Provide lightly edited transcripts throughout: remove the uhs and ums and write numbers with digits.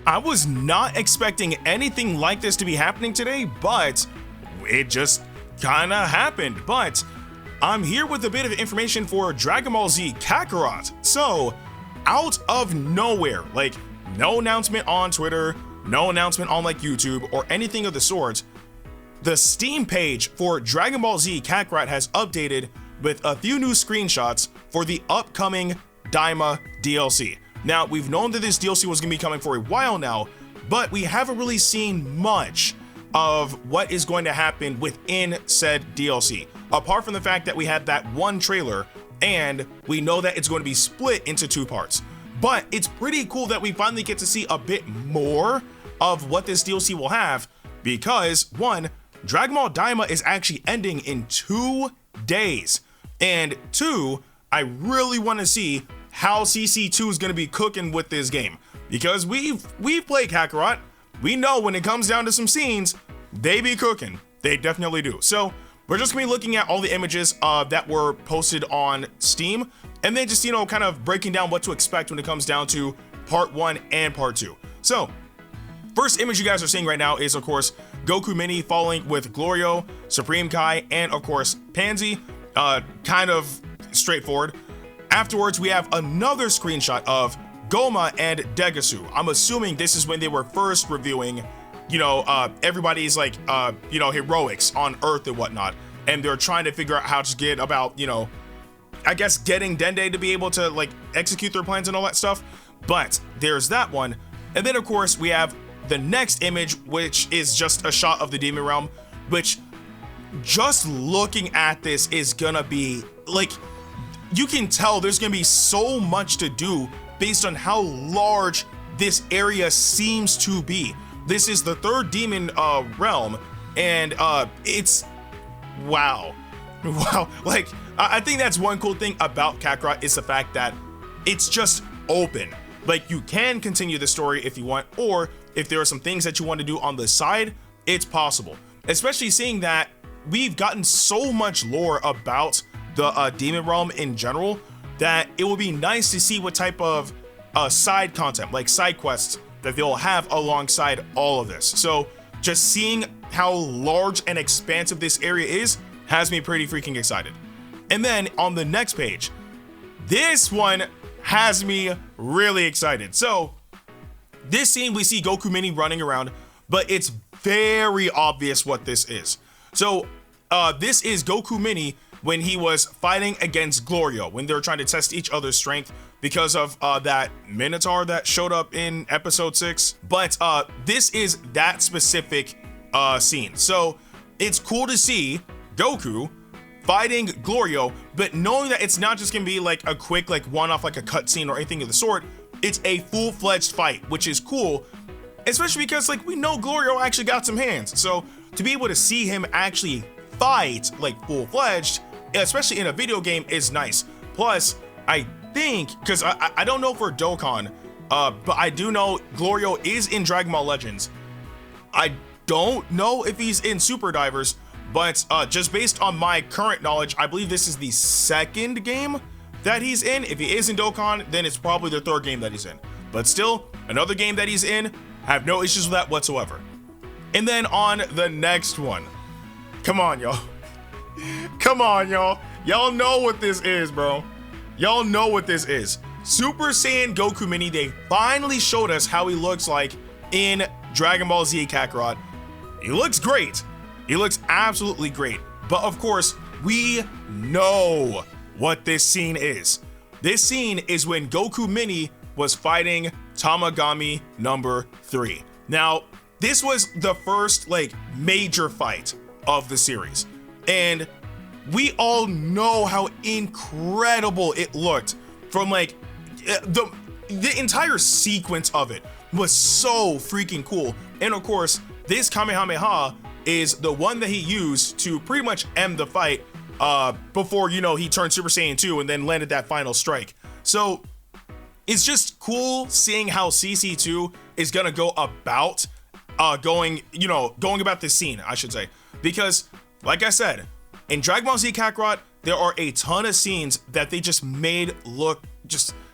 I was not expecting anything like this to be happening today, but it just kinda happened. But I'm here with a bit of information for Dragon Ball Z Kakarot. So, out of nowhere, like no announcement on Twitter, no announcement on like YouTube or anything of the sort, the Steam page for Dragon Ball Z Kakarot has updated with a few new screenshots for the upcoming Daima DLC. Now, we've known that this DLC was going to be coming for a while now, but we haven't really seen much of what is going to happen within said DLC, apart from the fact that we had that one trailer and we know that it's going to be split into two parts. But it's pretty cool that we finally get to see a bit more of what this DLC will have, because one, Dragon Ball Daima is actually ending in 2 days, and two, I really want to see how CC2 is going to be cooking with this game, because we've played Kakarot. We know when it comes down to some scenes, they be cooking. They definitely do. So we're just gonna be looking at all the images that were posted on Steam, and then just, you know, kind of breaking down what to expect when it comes down to part 1 and part 2. So first image you guys are seeing right now is, of course, Goku Mini falling with Glorio, Supreme Kai, and of course Pansy. Kind of straightforward. Afterwards, we have another screenshot of Goma and Degasu. I'm assuming this is when they were first reviewing, you know, everybody's like, you know, heroics on Earth and whatnot. And they're trying to figure out how to get about, you know, I guess getting Dende to be able to like execute their plans and all that stuff. But there's that one. And then of course we have the next image, which is just a shot of the Demon Realm, which just looking at this is gonna be like, you can tell there's gonna be so much to do based on how large this area seems to be. This is the third demon realm, and it's wow. Like, I think that's one cool thing about Kakarot is the fact that it's just open. Like, you can continue the story if you want, or if there are some things that you want to do on the side, it's possible. Especially seeing that we've gotten so much lore about the demon realm in general, that it will be nice to see what type of side content, like side quests, that they'll have alongside all of this. So just seeing how large and expansive this area is has me pretty freaking excited. And then on the next page, this one has me really excited. So this scene, we see Goku Mini running around, but it's very obvious what this is. So this is Goku Mini when he was fighting against Glorio, when they were trying to test each other's strength because of that Minotaur that showed up in episode 6. But this is that specific scene. So it's cool to see Goku fighting Glorio, but knowing that it's not just gonna be like a quick like one-off, like a cutscene or anything of the sort. It's a full-fledged fight, which is cool, especially because like we know Glorio actually got some hands. So to be able to see him actually fight like full-fledged, especially in a video game, is nice. Plus, I think, because I don't know for Dokkan, but I do know Glorio is in Dragon Ball Legends. I don't know if he's in Super Divers, but just based on my current knowledge, I believe this is the second game that he's in. If he is in Dokkan, then it's probably the third game that he's in. But still, another game that he's in, I have no issues with that whatsoever. And then on the next one, come on, y'all. Come on, y'all. Y'all know what this is, bro. Y'all know what this is. Super Saiyan Goku Mini, they finally showed us how he looks like in Dragon Ball Z Kakarot. He looks great. He looks absolutely great. But of course, we know what this scene is. This scene is when Goku Mini was fighting Tamagami number 3. Now, this was the first like major fight of the series. And we all know how incredible it looked from like the entire sequence of it was so freaking cool. And of course, this Kamehameha is the one that he used to pretty much end the fight before, you know, he turned Super Saiyan 2 and then landed that final strike. So it's just cool seeing how CC2 is gonna go about going about this scene, I should say, because like I said, in Dragon Ball Z Kakarot, there are a ton of scenes that they just made look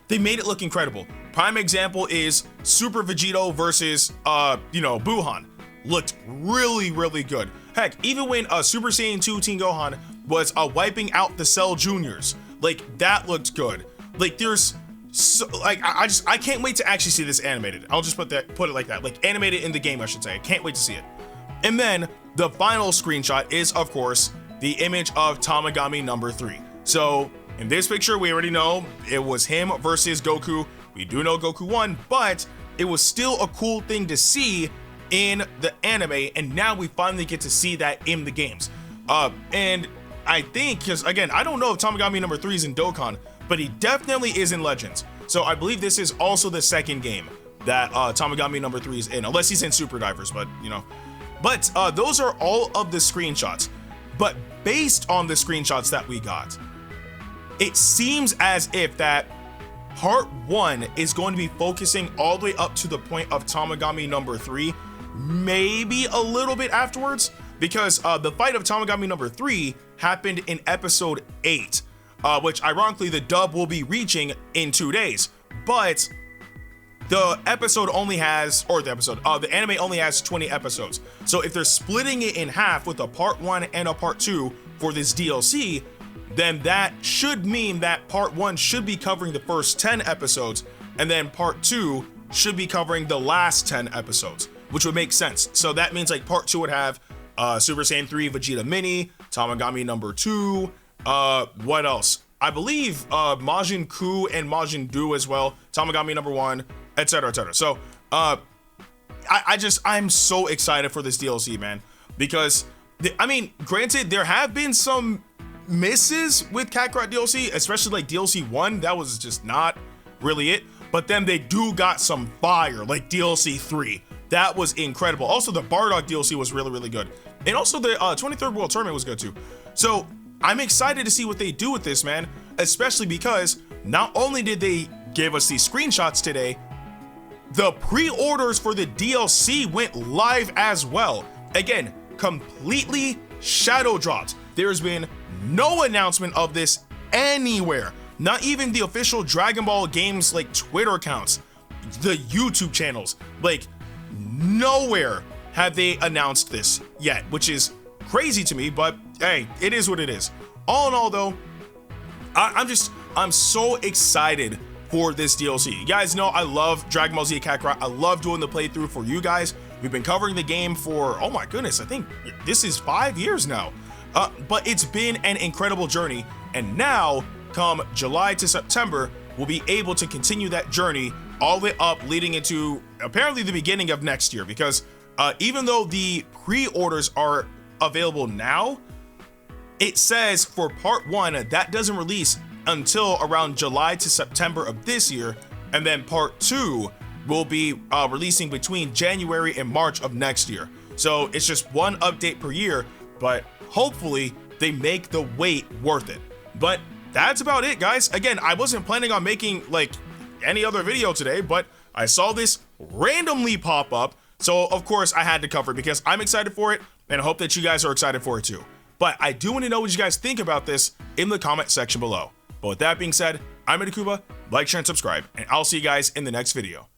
they made it look incredible. Prime example is Super Vegito versus Buhan. Looked really, really good. Heck, even when Super Saiyan 2 Teen Gohan was wiping out the Cell Juniors, like that looked good. Like there's so, like I can't wait to actually see this animated. I'll just put it like that, like animated in the game, I should say. I can't wait to see it. And then the final screenshot is, of course, the image of Tamagami number 3. So in this picture, we already know it was him versus Goku. We do know Goku won, but it was still a cool thing to see in the anime, and now we finally get to see that in the games. And I think, because again, I don't know if Tamagami number 3 is in Dokkan, but he definitely is in Legends. So I believe this is also the second game that Tamagami number 3 is in, unless he's in Super Divers, but you know. But those are all of the screenshots. But based on the screenshots that we got, it seems as if that part 1 is going to be focusing all the way up to the point of Tamagami number 3, maybe a little bit afterwards, because the fight of Tamagami number 3 happened in episode 8, which ironically the dub will be reaching in 2 days. But the episode only has, the anime only has 20 episodes. So if they're splitting it in half with a part 1 and a part 2 for this DLC, then that should mean that part 1 should be covering the first 10 episodes, and then part 2 should be covering the last 10 episodes, which would make sense. So that means like part 2 would have Super Saiyan 3 Vegeta Mini, Tamagami number 2, what else? I believe Majin Ku and Majin Du as well, Tamagami number 1, etc, etc. So I'm so excited for this DLC, man, because I mean, granted, there have been some misses with Kakarot DLC, especially like DLC 1, that was just not really it, but then they do got some fire, like DLC 3, that was incredible. Also the Bardock DLC was really, really good, and also the 23rd World Tournament was good too. So I'm excited to see what they do with this, man, especially because not only did they give us these screenshots today, the pre-orders for the DLC went live as well. Again, completely shadow dropped. There's been no announcement of this anywhere, not even the official Dragon Ball games like Twitter accounts, the YouTube channels, like nowhere have they announced this yet, which is crazy to me, but hey, it is what it is. All in all though, I'm so excited for this DLC. You guys know I love Dragon Ball Z Kakarot. I love doing the playthrough for you guys. We've been covering the game for, oh my goodness, I think this is 5 years now. But it's been an incredible journey, and now come July to September, we'll be able to continue that journey all the way up, leading into apparently the beginning of next year, because even though the pre-orders are available now, it says for part 1 that doesn't release until around July to September of this year, and then part 2 will be releasing between January and March of next year. So it's just one update per year, but hopefully they make the wait worth it. But that's about it, guys. Again, I wasn't planning on making like any other video today, but I saw this randomly pop up, so of course I had to cover it because I'm excited for it, and I hope that you guys are excited for it too. But I do want to know what you guys think about this in the comment section below. But with that being said, I'm Ndukauba. Like, share, and subscribe, and I'll see you guys in the next video.